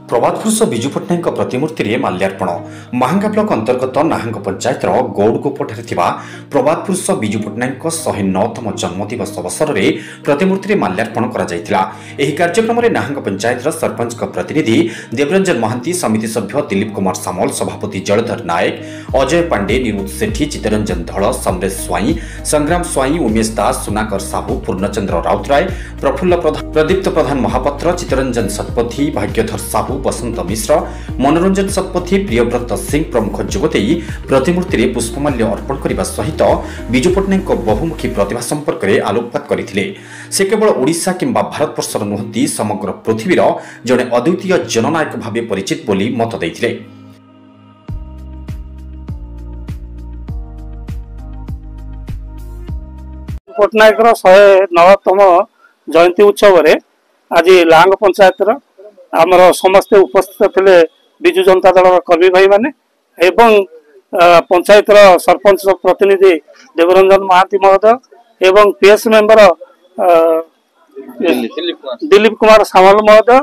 प्रभात पुरुष विजु पट्टनायक प्रतिमूर्ति में माल्यार्पण महांगा ब्लॉक अंतर्गत नाहांग पंचायत गौड़गोपठारे प्रभात पुरुष विजु पट्टनायक 109तम जन्मदिवस अवसर में प्रतिमूर्ति में माल्यार्पण कार्यक्रम में नाहांग पंचायत सरपंच प्रतिनिधि देवरंजन महांती, समिति सभ्य दिलीप कुमार सामल, सभापति जलधर नायक, अजय पांडे, निरुद्ध सेठी, चितरंजन धड़, समरेश स्वाई, संग्राम स्वाई, उमेश दास, सुनाकर साहू, पूर्णचंद्र राउतराय, प्रफुल्ल प्रधान, प्रदीप्त प्रधान महापात्र, चितरंजन शतपथी, भाग्यधर साहू, बसंत मिश्र, मनोरंजन शतपथी, प्रियव्रत सिंह प्रमुख जोगदे प्रतिमूर्ति में पुष्पमाल्य अर्पण करने सहित विजु पट्टनायक बहुमुखी प्रतिभा संपर्क में आलोकपात करते। से केवल ओडिशा किंबा भारतवर्षर नुहति समग्र पृथ्वीर जड़े अद्वितीय जननायक भाव परिचित बोली मत देते। पट्टनायक 109तम जयंती उत्सव में आज लांग पंचायत आमर समस्ते उपस्थित थे विजु जनता दल कर्मी भाई माने एवं पंचायत सरपंच प्रतिनिधि देवरंजन महांती महोदय एवं पीएस मेंबर दिलीप कुमार सामल महोदय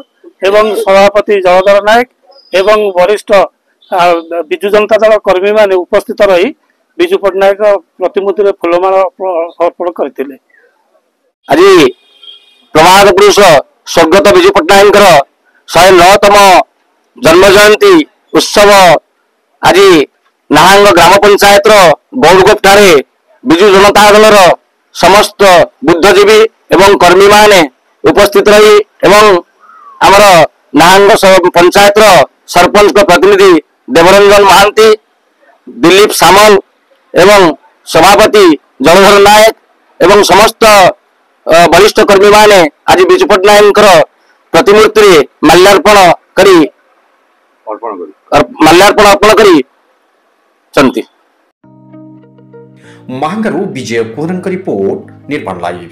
एवं सभापति जलधर नायक एवं वरिष्ठ विजु जनता दल कर्मी माने उपस्थित रही विजु पट्टनायक प्रतिमूर्ति में फूलमाला अर्पण करते। आज प्रभात पुरुष स्वर्गत विजु पट्टनायक 109तम जन्म जयंती उत्सव आज नाहांग ग्राम पंचायत गौड़गोपठारे विजु जनता दल समस्त बुद्धजीवी एवं कर्मी माने उपस्थित रही एवं आमर नाहांग पंचायत सरपंच प्रतिनिधि देवरंजन महांती, दिलीप सामल एवं सभापति जलधर नायक एवं समस्त वरिष्ठ कर्मी माने आज विजु पट्टनायक प्रतिमूर्ति माल्यार्पण अर्पण करी महांगारू विजय कोहरन रिपोर्ट निर्माण लाइव।